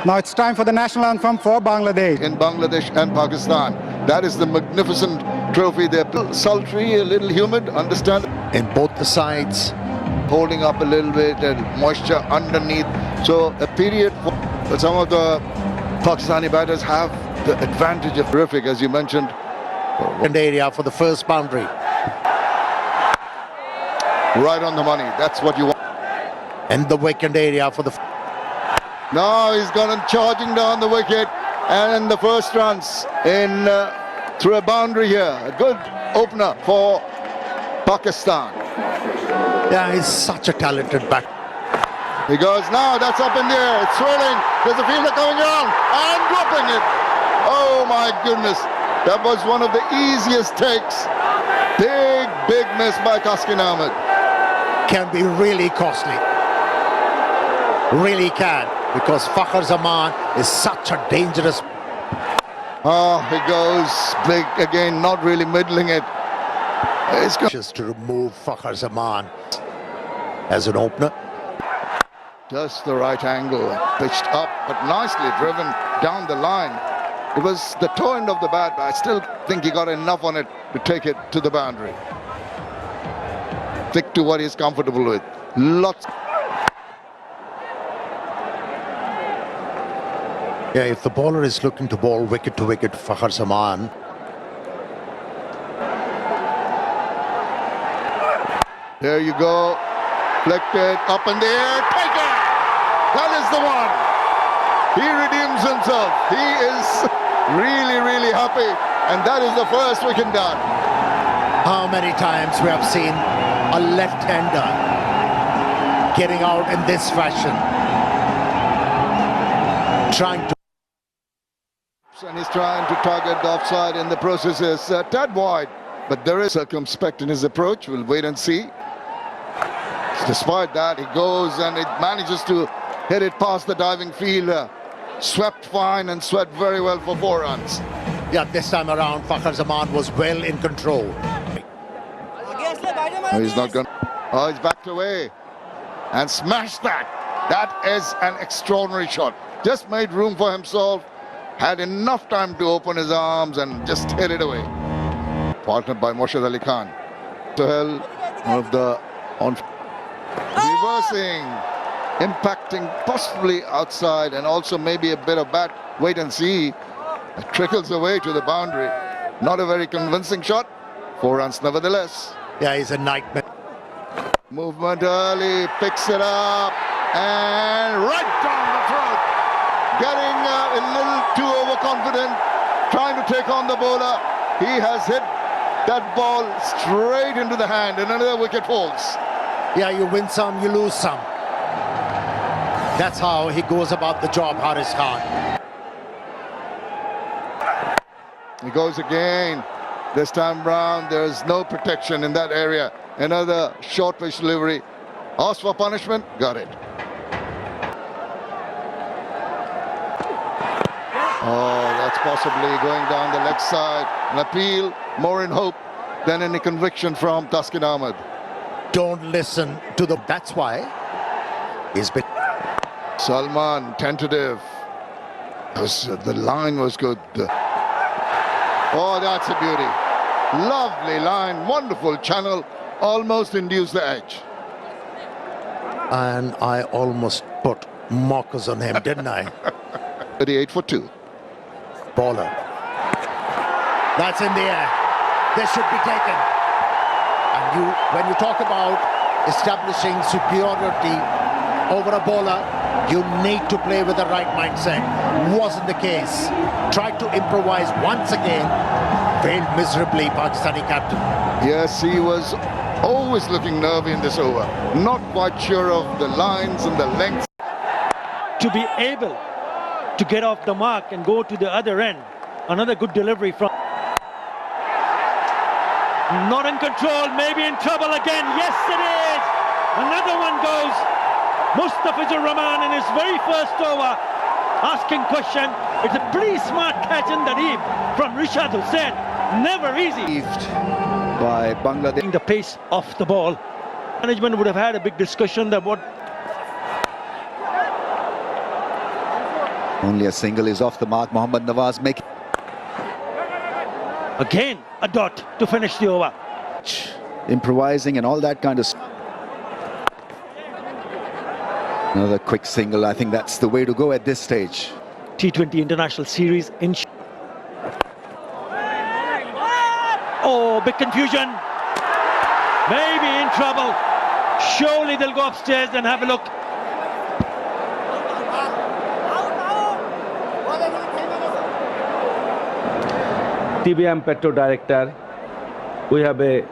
Now it's time for the national anthem for Bangladesh. In Bangladesh and Pakistan, that is the magnificent trophy. They're a little sultry, a little humid, understand? In both the sides, holding up a little bit and moisture underneath. So a period for some of the Pakistani batters have the advantage of terrific, as you mentioned. And area for the first boundary. Right on the money. That's what you want. And the vacant area for the... Now he's gone and charging down the wicket, and the first runs in through a boundary here. A good opener for Pakistan. Yeah, he's such a talented batter. He goes now, that's up in the air, it's swirling, there's a fielder coming around and dropping it. Oh my goodness, that was one of the easiest takes. Big miss by Taskin Ahmed. Can be really costly. Really can, because Fakhar Zaman is such a dangerous... Oh, he goes big again, not really middling it. It's just to remove Fakhar Zaman as an opener. Just the right angle, pitched up, but nicely driven down the line. It was the toe end of the bat, but I still think he got enough on it to take it to the boundary. Stick to what he's comfortable with. Lots. Yeah, if the bowler is looking to bowl wicket to wicket, Fakhar Zaman. There you go. Flicked it up in the air. Take it! That is the one. He redeems himself. He is really happy. And that is the first wicket done. How many times we have seen a left-hander getting out in this fashion, trying to... And he's trying to target the offside in the process. Is a tad wide, but there is circumspect in his approach. We'll wait and see. Despite that, he goes and it manages to hit it past the diving fielder. Swept fine and swept very well for 4 runs. Yeah, this time around, Fakhar Zaman was well in control. No, he's not going. Oh, he's backed away and smashed that. That is an extraordinary shot. Just made room for himself. Had enough time to open his arms and just hit it away. Partnered by Moshad Ali Khan. Sohail, one of the on reversing, impacting possibly outside, and also maybe a bit of bat. Wait and see. It trickles away to the boundary. Not a very convincing shot. 4 runs nevertheless. Yeah, he's a nightmare. Movement early, picks it up, and right down the throat. Getting a little too overconfident, trying to take on the bowler. He has hit that ball straight into the hand, and another wicket falls. Yeah, you win some, you lose some. That's how he goes about the job, Haris Khan. He goes again. This time round, there's no protection in that area. Another short pitch delivery. Asked for punishment, got it. Oh, that's possibly going down the leg side. An appeal, more in hope than any conviction from Taskin Ahmed. Don't listen to the... That's why he's been... Salman, tentative. The line was good. Oh, that's a beauty. Lovely line, wonderful channel. Almost induced the edge. And I almost put markers on him, didn't I? 38 for 2. Bowler. That's in the air. This should be taken. And when you talk about establishing superiority over a bowler, you need to play with the right mindset. Wasn't the case. Tried to improvise once again. Failed miserably, Pakistani captain. Yes, he was always looking nervy in this over. Not quite sure of the lines and the lengths. To be able to get off the mark and go to the other end. Another good delivery from... Not in control, maybe in trouble again. Yes, it is. Another one goes. Mustafizur Rahman in his very first over, asking question. It's a pretty smart catch in the deep from Rishad Hussain. Never easy. By Bangladesh. The pace off the ball. Management would have had a big discussion that what Only a single is off the mark. Mohammad Nawaz making Again, a dot to finish the over. improvising and all that kind of stuff. Another quick single. I think that's the way to go at this stage. T20 International Series in... Oh, big confusion. Maybe in trouble. Surely they'll go upstairs and have a look. TBM Petro Director, we have a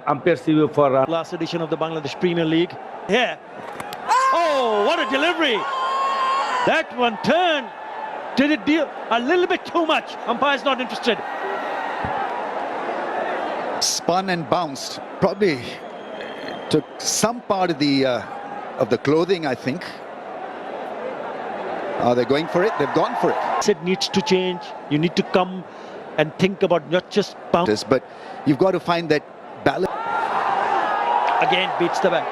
umpire review for Last edition of the Bangladesh Premier League. Here. Oh, what a delivery. That one turned. Did it deal a little bit too much? Umpire's not interested. Spun and bounced. Probably took some part of the clothing, I think. Are they going for it? They've gone for it. It needs to change. You need to come and think about not just bounce. But you've got to find that balance. Again, beats the back.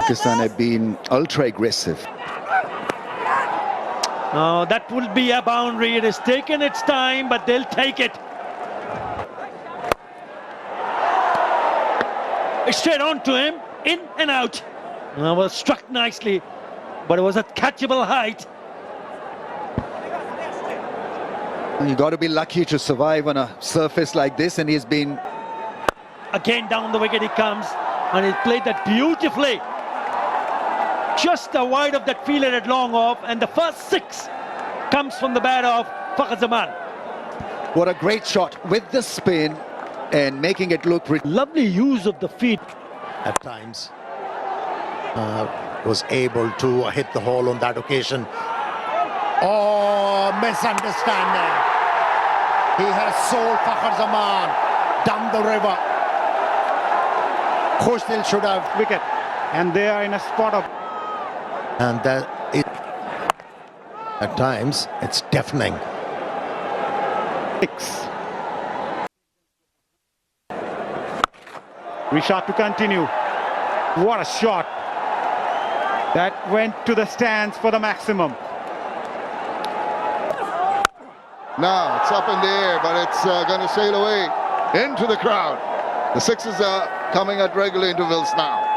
Pakistan have been ultra aggressive. Oh, that will be a boundary. It has taken its time, but they'll take it. It's straight on to him, in and out. Was struck nicely, but it was at catchable height. You got to be lucky to survive on a surface like this, and he's been... Again, down the wicket he comes, and he played that beautifully. Just the wide of that fielder at long off, and the first six comes from the bat of PAK VS BAN. What a great shot with the spin and making it look... Lovely use of the feet. At times, was able to hit the hole on that occasion. Oh, misunderstanding. He has sold Fakhar Zaman down the river. Khushdil should have Wicket. And they are in a spot of... And that it, at times it's deafening. 6. Rishad to continue. What a shot. That went to the stands for the maximum. Now it's up in the air, but it's going to sail away into the crowd. The sixes are coming at regular intervals now.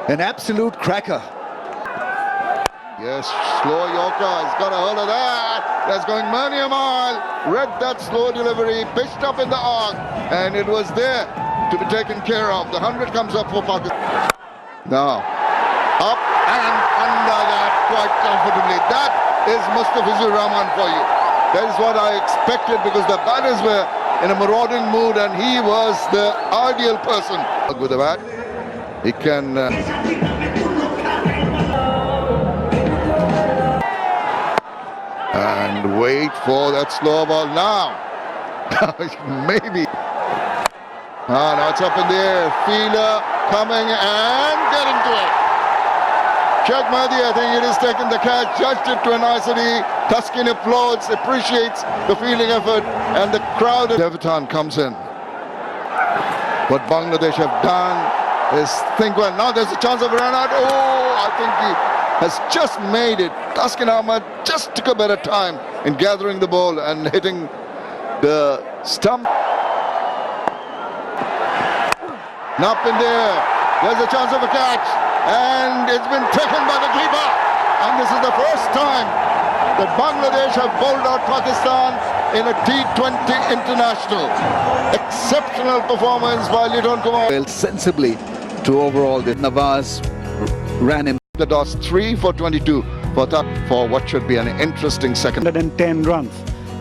An absolute cracker. Yes, slow Yorker. He's got a hold of that. That's going many a mile. Read that slow delivery, pitched up in the arc, and it was there to be taken care of. The 100 comes up for Pakistan. Now, up and under that quite comfortably. That is Mustafizur Rahman for you. That is what I expected, because the batters were in a marauding mood, and he was the ideal person. With the bat, he can... and wait for that slow ball now. Maybe. Now it's up in the air. Fielder coming and getting to it. Sheikh Mahdi, I think it is taking the catch, judged it to a nicety. Tuskin applauds, appreciates the fielding effort, and the crowd. Devitan comes in. What Bangladesh have done is think, well, now there's a chance of a run out. Oh, I think he has just made it. Tuskin Ahmad just took a better time in gathering the ball and hitting the stump. Up in there. There's a chance of a catch, and it's been taken by the keeper. And this is the first time that Bangladesh have bowled out Pakistan in a T20 international. Exceptional performance by Liton Kumar. Well, sensibly to overall, the Nawaz ran him. The toss 3 for 22 for what should be an interesting second. 110 runs.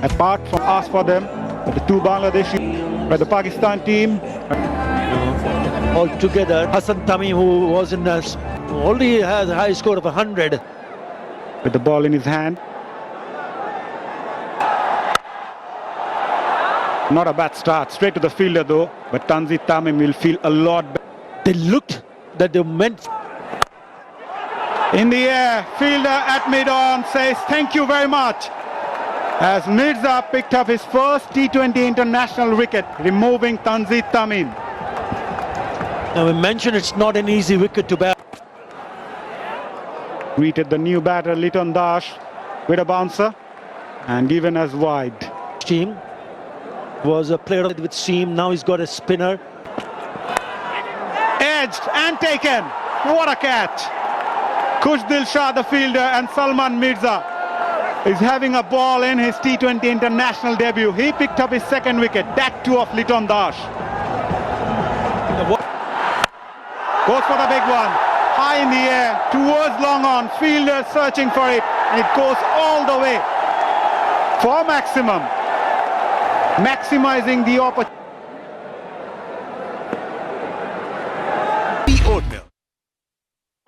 Apart from us for them, the two Bangladeshi, by the Pakistan team. Altogether, Hassan Tamim, who was in the... already has a high score of 100. With the ball in his hand. Not a bad start, straight to the fielder though, but Tanzit Tamim will feel a lot better. They looked that they meant... In the air, fielder at mid-on says thank you very much. As Mirza picked up his first T20 international wicket, removing Tanzit Tamim. Now we mentioned it's not an easy wicket to bat. Greeted the new batter Liton Dash with a bouncer and given as wide. Team was a player with seam. Now he's got a spinner. Edged and taken. What a catch. Kush Dilshah, the fielder, and Salman Mirza is having a ball in his T20 international debut. He picked up his second wicket, that too of Liton Dash. Goes for the big one. High in the air, towards long on. Fielder searching for it, and it goes all the way for maximum. Maximizing the opportunity.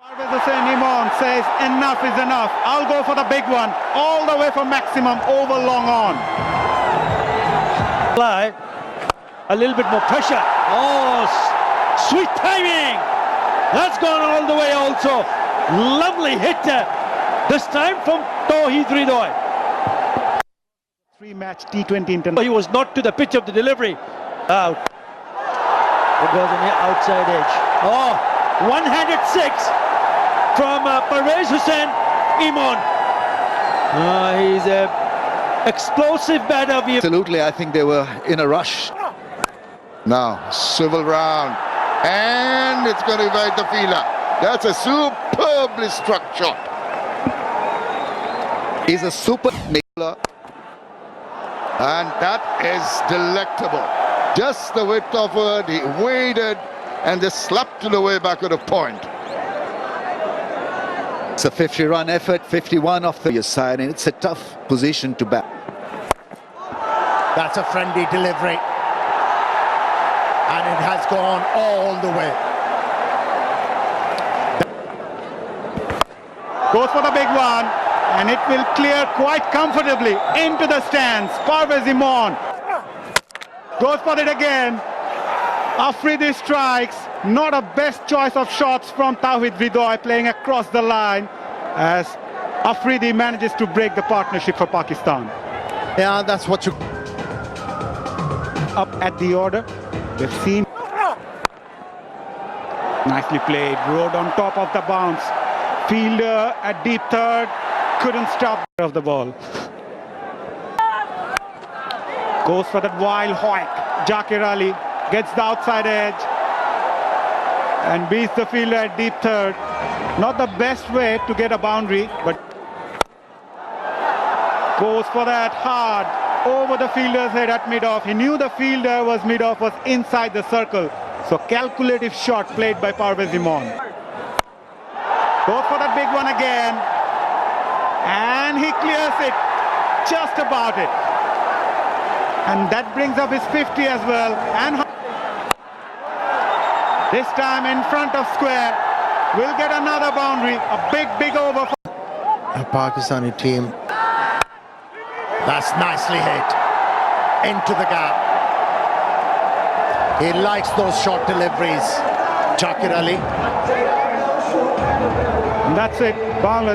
Parvez Hussain Imon says enough is enough. I'll go for the big one, all the way for maximum over long on. Fly. A little bit more pressure. Oh, sweet timing. That's gone all the way also. Lovely hit this time from Tawheed Ridoy. Three-match T20 international. He was not to the pitch of the delivery. Out. It was on the outside edge. Oh, one-handed six from Parvez Hussain Imon. He's an explosive batter. Absolutely, I think they were in a rush. Now, swivel round. And it's going to evade the fielder. That's a superbly struck shot. He's a super nailer. And that is delectable. Just the width of it, he waded and just slapped it away back at a point. It's a 50-run effort, 51 off the side, and it's a tough position to bat. That's a friendly delivery. And it has gone all the way. Goes for the big one, and it will clear quite comfortably into the stands. Parvez Imon goes for it again. Afridi strikes. Not a best choice of shots from Tawheed Ridoy, playing across the line as Afridi manages to break the partnership for Pakistan. Yeah, that's what you... Up at the order. We've seen. Nicely played. Rode on top of the bounce. Fielder at deep third. Couldn't stop of the ball. Goes for that wild hoik. Zakir Ali gets the outside edge and beats the fielder at deep third. Not the best way to get a boundary, but goes for that hard over the fielder's head at mid-off. He knew the fielder was mid-off, was inside the circle. So calculative shot played by Parvez Imon. Goes for that big one again. And he clears it. Just about it. And that brings up his 50 as well. And this time in front of square. Will get another boundary. A big over. A Pakistani team. That's nicely hit. Into the gap. He likes those short deliveries. Zakir Ali. And that's it. Bangladesh.